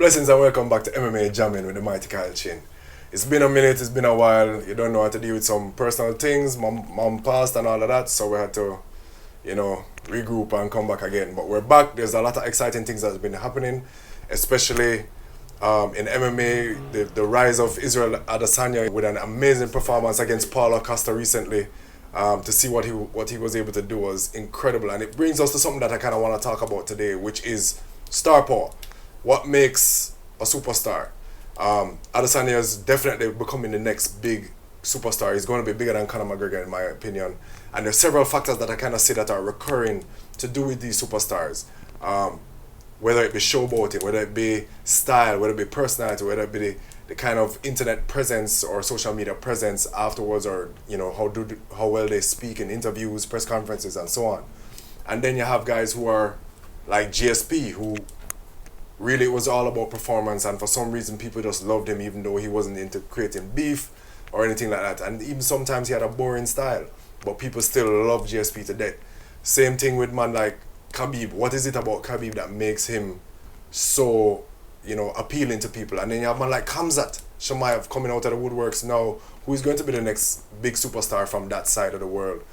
Blessings and welcome back to MMA Jamming with the Mighty Kyle Chin. It's been a minute, it's been a while. You don't know how to deal with some personal things, mom passed and all of that, so we had to, regroup and come back again. But we're back. There's a lot of exciting things that have been happening, especially in MMA, the rise of Israel Adesanya with an amazing performance against Paulo Costa recently. To see what he was able to do was incredible, and it brings us to something that I kind of want to talk about today, which is star power. What makes a superstar? Adesanya is definitely becoming the next big superstar. He's going to be bigger than Conor McGregor, in my opinion. And there's several factors that I kind of see that are recurring to do with these superstars. Whether it be showboating, whether it be style, whether it be personality, whether it be the kind of internet presence or social media presence afterwards, or how well they speak in interviews, press conferences, and so on. And then you have guys who are like GSP, who really it was all about performance, and for some reason people just loved him even though he wasn't into creating beef or anything like that. And even sometimes he had a boring style, but people still love GSP to death. Same thing with man like Khabib. What is it about Khabib that makes him so, appealing to people? And then you have man like Khamzat Chimaev coming out of the woodworks now, who is going to be the next big superstar from that side of the world.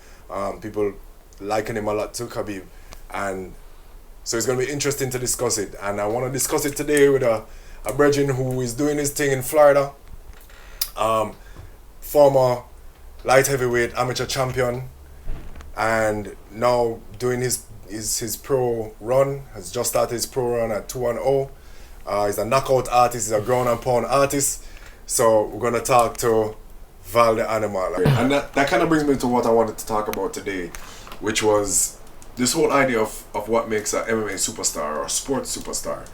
People liken him a lot to Khabib, and so it's going to be interesting to discuss it. And I want to discuss it today with a brethren who is doing his thing in Florida. Former light heavyweight amateur champion, and now doing his pro run. Has just started his pro run at 2-0. He's a knockout artist, he's a ground and pound artist. So we're going to talk to Val the Animal. And that kind of brings me to what I wanted to talk about today, which was this whole idea of what makes an MMA superstar or sports superstar,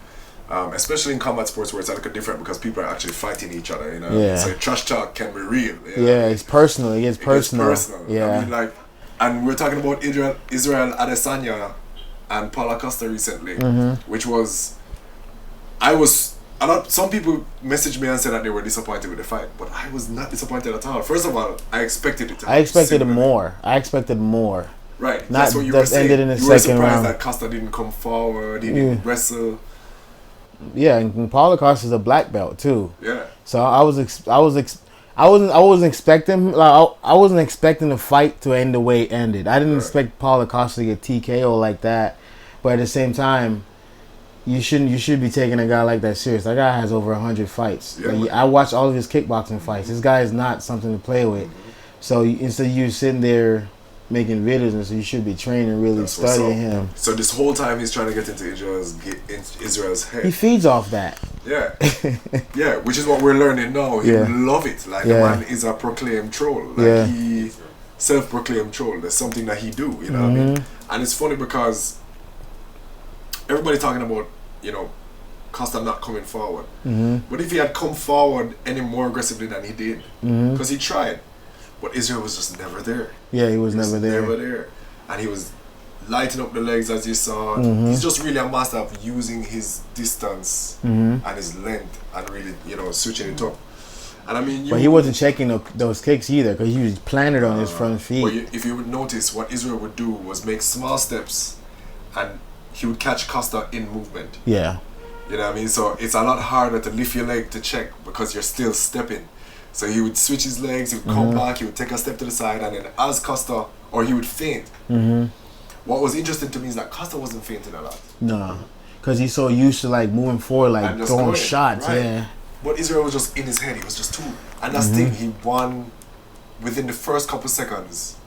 especially in combat sports where it's a little different because people are actually fighting each other. Yeah. So trash talk can be real. Yeah, it's personal. It gets personal. Yeah. I mean, and we're talking about Israel Adesanya and Paulo Costa recently, which was, some people messaged me and said that they were disappointed with the fight, but I was not disappointed at all. First of all, I expected it. I expected more. Right, Not that's what you were saying. ended in the you were second surprised round. that Costa didn't come forward, he didn't wrestle. Yeah, and Paulo Costa is a black belt too. Yeah. So I wasn't expecting the fight to end the way it ended. I didn't expect Paulo Costa to get TKO like that, but at the same time, you should be taking a guy like that serious. That guy has over 100 fights. Yeah, I watched all of his kickboxing fights. This guy is not something to play with. So instead of you sitting there making videos, and so you should be training, really studying him. So this whole time he's trying to get into Israel's head. He feeds off that. Yeah. Yeah, which is what we're learning now. He love it. Like the man is a proclaimed troll. Like he self-proclaimed troll. There's something that he do, you know what I mean? And it's funny because everybody talking about, Costa not coming forward. But if he had come forward any more aggressively than he did, because he tried, but Israel was just never there. Yeah, he was never there. Never there. And he was lighting up the legs, as you saw. He's just really a master of using his distance and his length and really, switching it up. And I mean, but he wasn't checking those kicks either, because he was planted on his front feet. Well, if you would notice, what Israel would do was make small steps, and he would catch Costa in movement. Yeah. You know what I mean? So it's a lot harder to lift your leg to check because you're still stepping. So he would switch his legs, he would come back, he would take a step to the side, and then as Costa, or he would feint. What was interesting to me is that Costa wasn't fainting a lot. No, because he's so used to moving forward, throwing shots. Right. Yeah. But Israel was just in his head, he was just too. And that's the thing, he won within the first couple seconds.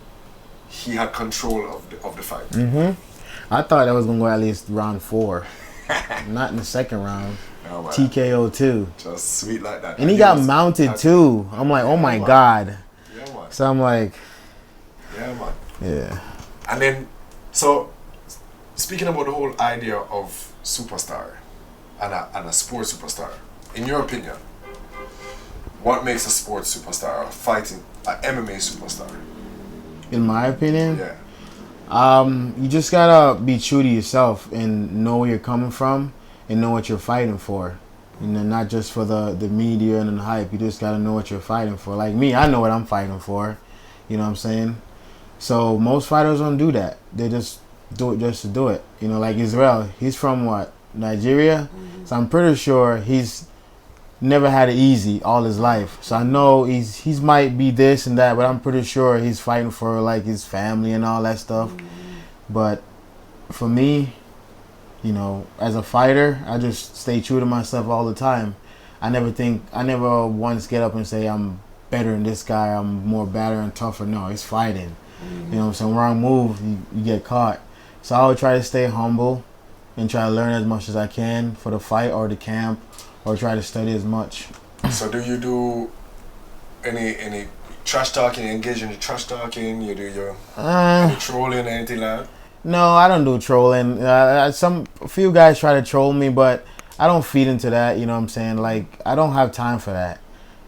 He had control of the fight. I thought that was going to go at least round 4. Not in the second round. No, man. TKO too. Just sweet like that. And he got mounted too. I'm like, oh my God. Yeah, man. So I'm like, yeah, man. Yeah. And then, so speaking about the whole idea of superstar and a sports superstar, in your opinion, what makes a sports superstar, a fighting, an MMA superstar? In my opinion, yeah. You just gotta be true to yourself and know where you're coming from and know what you're fighting for. Not just for the media and the hype. You just gotta know what you're fighting for. Like me, I know what I'm fighting for. You know what I'm saying? So most fighters don't do that. They just do it just to do it. Like Israel, he's from what? Nigeria. So I'm pretty sure he's never had it easy all his life. So I know he's might be this and that, but I'm pretty sure he's fighting for like his family and all that stuff. But for me, you know, as a fighter, I just stay true to myself all the time. I never once get up and say I'm better than this guy, I'm more badder and tougher. No, it's fighting. You know what I'm saying? Wrong move, you get caught. So I would try to stay humble and try to learn as much as I can for the fight or the camp, or try to study as much. So do you do any trash talking, engage in the trash talking? You do your any trolling, anything like that? No, I don't do trolling. A few guys try to troll me, but I don't feed into that. You know what I'm saying? Like, I don't have time for that.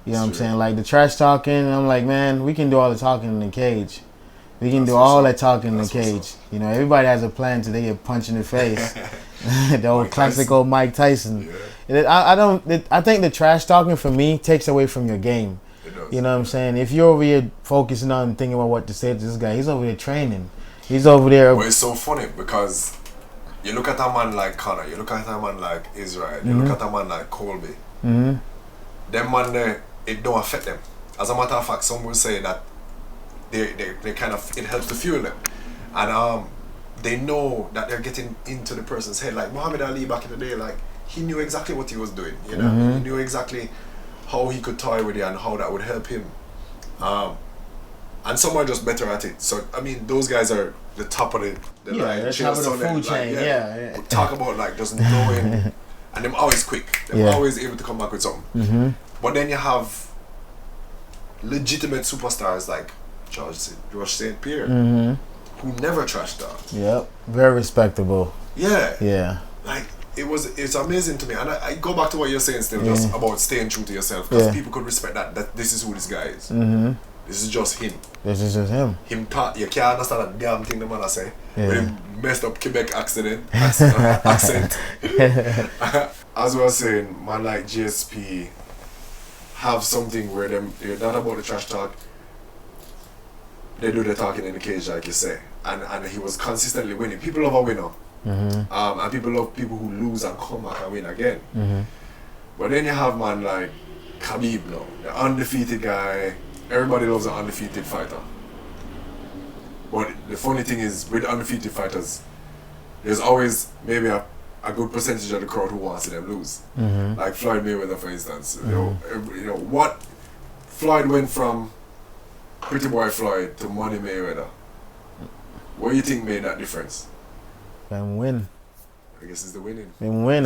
You know what I'm saying? Like, the trash talking, I'm like, man, we can do all the talking in the cage. We can do all that talking in the cage. You know, everybody has a plan till they get punched in the face. The old classical Mike Tyson. Yeah. I think the trash talking for me takes away from your game. It does. You know what I'm saying? If you're over here focusing on thinking about what to say to this guy, he's over here training. He's over there. But it's so funny because you look at a man like Conor, you look at a man like Israel, you look at a man like Colby. Them man, it don't affect them. As a matter of fact, some will say that they kind of, it helps to fuel them. And they know that they're getting into the person's head. Like Muhammad Ali back in the day, like he knew exactly what he was doing. You know, he knew exactly how he could toy with it and how that would help him. And some are just better at it. So I mean, those guys are the top of the line. They're top of the food chain. Yeah. Talk about like just knowing, and them always quick. They're always able to come back with something. But then you have legitimate superstars like George St. Pierre, who never trash talked. Yep, very respectable. Yeah. Like it's amazing to me, and I go back to what you're saying still, just about staying true to yourself, because people could respect that this is who this guy is. This is just him. This is just him. Him talk, you can't understand that damn thing the man I say. When he messed up Quebec accent. As we were saying, man like GSP have something where they're not about the trash talk. They do the talking in the cage, like you say. And he was consistently winning. People love a winner. And people love people who lose and come back and win again. But then you have man like Khabib now, the undefeated guy. Everybody loves an undefeated fighter. But the funny thing is, with undefeated fighters, there's always maybe a good percentage of the crowd who wants to see them lose. Like Floyd Mayweather, for instance. You know what? Floyd went from Pretty Boy Floyd to Money Mayweather. What do you think made that difference? Them win. I guess it's the winning. Them win.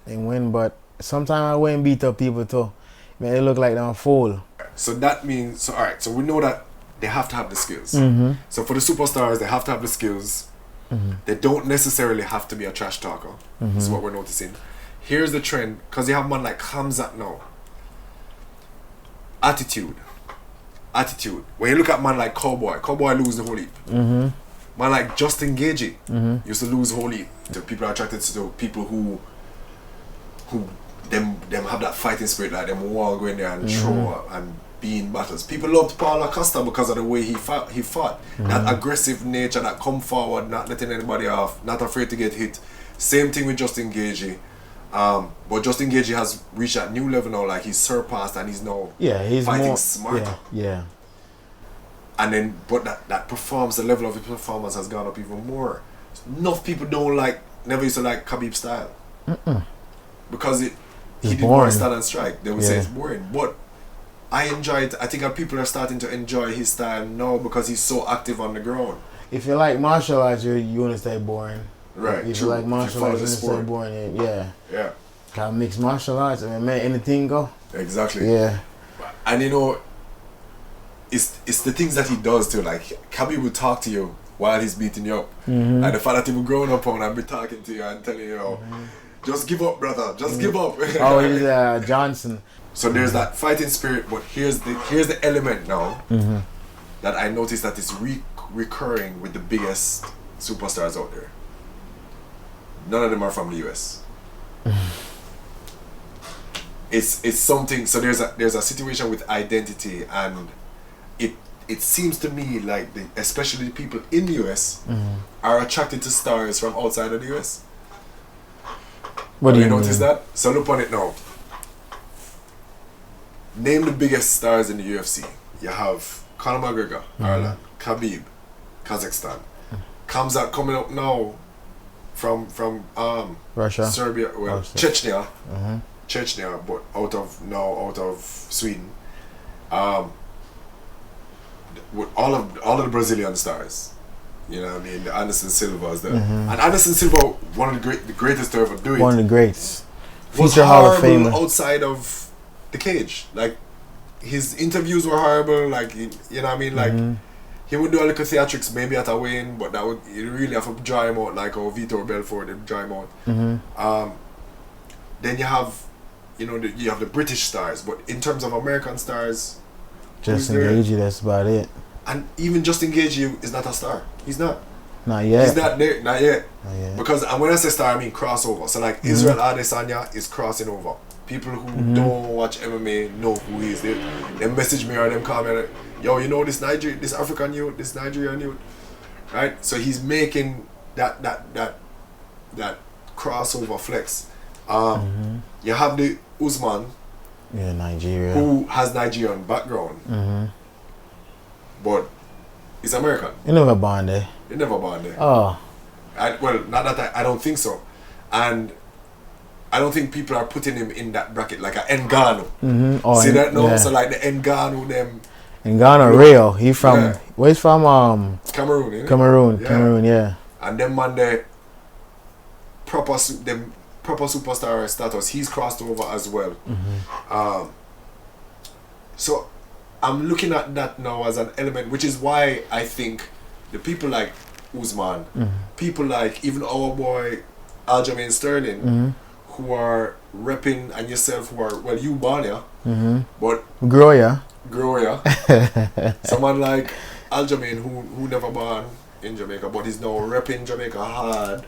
They win, but sometimes I win beat up people too. Man, they look like they're a fool. So that means, alright, so we know that they have to have the skills. So for the superstars, they have to have the skills. They don't necessarily have to be a trash talker. This is what we're noticing. Here's the trend, because you have a man like Hamzat now. Attitude. When you look at man like Cowboy lose the whole heap. Man like Justin Gaethje used to lose the whole heap. The people are attracted to people who them have that fighting spirit, like them wall go in there and throw and be in battles. People loved Paulo Costa because of the way he fought. That aggressive nature, that come forward, not letting anybody off, not afraid to get hit. Same thing with Justin Gaethje. But Justin Gaethje has reached that new level now, like he's surpassed and he's now he's fighting more smarter. Yeah. And then, but that performance, the level of his performance has gone up even more. Enough people never used to like Khabib's style. Because he didn't want to stand and strike. They would say it's boring. But I enjoy it. I think people are starting to enjoy his style now because he's so active on the ground. If you like martial arts, you want to stay boring. Right. If you like martial arts, you want to stay boring. Yeah. Got mixed martial arts. I mean, man, anything go. Exactly. Yeah. And it's the things that he does too. Like Khabib will talk to you while he's beating you up. And the fact that he will grown up on and be talking to you and telling you, just give up, brother. Just give up. Oh, he's Johnson. So there's that fighting spirit, but here's the element now that I noticed that is recurring with the biggest superstars out there. None of them are from the US. It's something. So there's a situation with identity, and it seems to me like especially the people in the US are attracted to stars from outside of the US. What do you notice mean? that? So look on it now. Name the biggest stars in the UFC. You have Conor McGregor, Ireland, Khabib, Kazakhstan. Khamzat coming up now from Russia. Serbia, well, Russia. Chechnya. Mm-hmm. Chechnya, but out of Sweden. With all of the Brazilian stars, you know what I mean, the Anderson Silva's there, and Anderson Silva, one of the greatest to ever do it, One of the greats. was Future Hall of horrible Famer. outside of the cage. Like his interviews were horrible. Like you know what I mean, like. He would do a little theatrics maybe at a weigh-in, but that would you really have to dry him out like how Vitor Belfort did dry him out. Then you have, you have the British stars, but in terms of American stars, Just Engage, that's about it. and even Justin Gaethje is not a star. He's not. Not yet. He's not there. Not yet. Not yet. Because and when I say star, I mean crossover. So like Israel Adesanya is crossing over. People who don't watch MMA know who he is. They message me or them call me like, yo, you know this African youth, this Nigerian youth, right? So he's making that crossover flex. You have the Usman, Nigeria. who has Nigerian background, but he's American. You never born there. He never born there. Oh. Not that I don't think so, and I don't think people are putting him in that bracket like a Ngannou. Oh, See that? No, yeah. so like the Ngannou them. In Ghana, real. He from where's from? Cameroon, innit? Cameroon. Yeah. Cameroon, yeah. And them man they proper superstar status. He's crossed over as well. So I'm looking at that now as an element, which is why I think the people like Usman, people like even our boy Aljamain Sterling, who are repping, and yourself who are you born here, but Groya. someone like Aljamain who never born in Jamaica, but he's now repping Jamaica hard,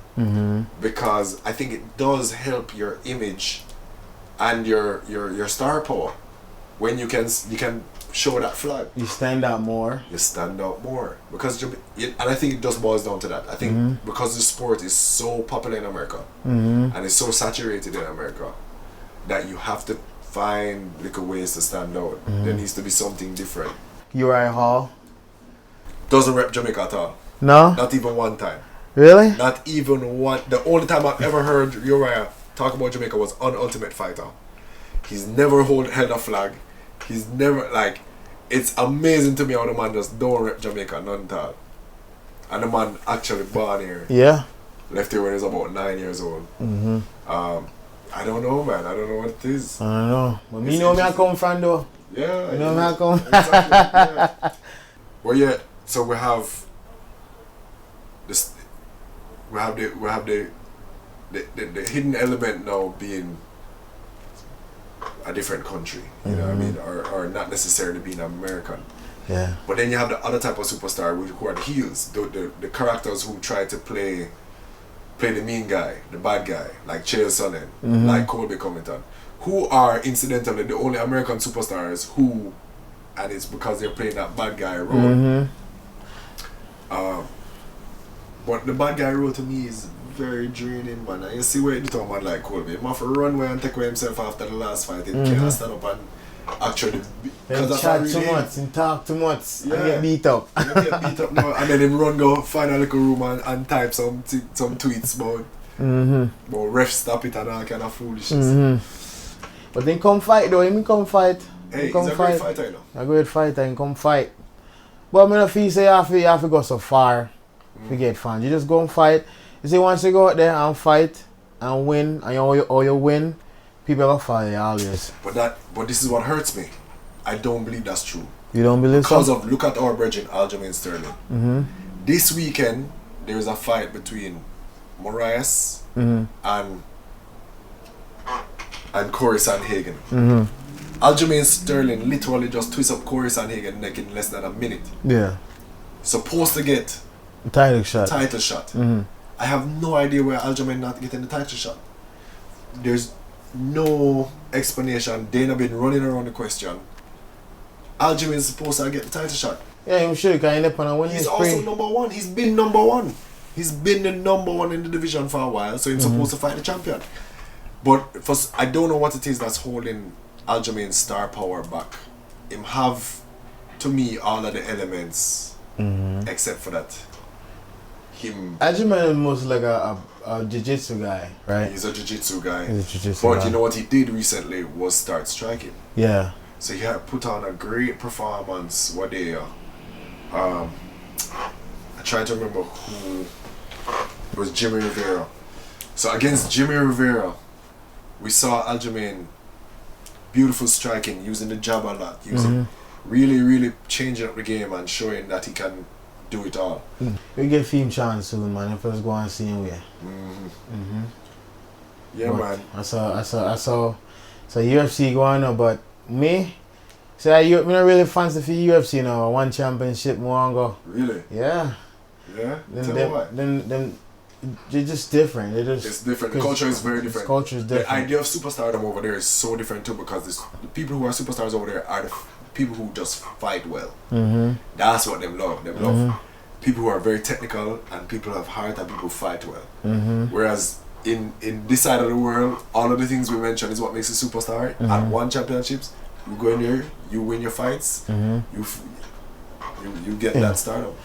because I think it does help your image and your star power when you can show that flag. You stand out more. You stand out more because and I think it just boils down to that. I think because the sport is so popular in America and it's so saturated in America that you have to find little ways to stand out. There needs to be something different. Uriah Hall. Doesn't rep Jamaica at all. No? Not even one time. Really? Not even one. The only time I've ever heard Uriah talk about Jamaica was on Ultimate Fighter. He's never held a flag. He's never, it's amazing to me how the man just don't rep Jamaica none at all. And the man actually born here. Yeah. Left here when he was about 9 years old. I don't know, man. I don't know what it is. I don't know. But me know me I come from though. Yeah. You know me I come. Exactly, yeah. Well, yeah. So we have this. We have the hidden element now being a different country. You know what I mean, or not necessarily being American. Yeah. But then you have the other type of superstar who are the heels, the characters who try to play the mean guy, the bad guy, like Chael Sonnen, like Colby Covington, who are incidentally the only American superstars who, and it's because they're playing that bad guy role. But the bad guy role to me is very draining, man. And you see where you do to a man like Colby. He have to run away and take away himself after the last fight. He can't stand up and actually... Then chat too much and talk too much and get beat up. You get beat up now, and then him run go find a little room and type some tweets about ref stop it and all kind of foolishness. But then come fight though, he come fight. Hey, he come he's a great fighter, you know. A great fighter and come fight. But I mean, if you say you have to go so far to get fans. You just go and fight. You see, once you go out there and fight and win, and you win, people will follow you always. But this is what hurts me. I don't believe that's true. You don't believe because so? Look at our brethren, Aljamain Sterling. This weekend, there is a fight between Moraes and Corey Sanhagen. Aljamain Sterling literally just twists up Corey Sanhagen's neck in less than a minute. Yeah. Supposed to get title shot. I have no idea where Aljamain not getting the title shot. There's no explanation. Dana been running around the question. Aljamain is supposed to get the title shot. Yeah, I'm sure he can end up on a winning He's spree. also number one. He's been number one. He's been the number one in the division for a while, so he's supposed to fight the champion. But first, I don't know what it is that's holding Aljamain's star power back. Him have, to me, all of the elements, except for that. Him. Aljamain is most like a jiu-jitsu guy, right? He's a jiu-jitsu guy. He's a jiu-jitsu But guy. you know what he did recently was start striking. Yeah. So he had put on a great performance one day. I try to remember who. It was Jimmy Rivera. So against Jimmy Rivera, we saw Aljamain beautiful striking, using the jab a lot, using really changing up the game and showing that he can do it all. We give him chance soon, man. If let's go and see him, Yeah, but man. I saw UFC going on, but me, say I not really fancy for UFC now. One championship, more and go. Really? Yeah. Yeah? Then Tell me why. then they're just different. It's different. The culture is very different. Culture is different. The idea of superstardom over there is so different too, because the people who are superstars over there are the people who just fight well. That's what them love. Them love people who are very technical, and people who have heart, and people who fight well. Whereas in this side of the world, all of the things we mentioned is what makes a superstar. At one championships, you go in there, you win your fights, you get that stardom.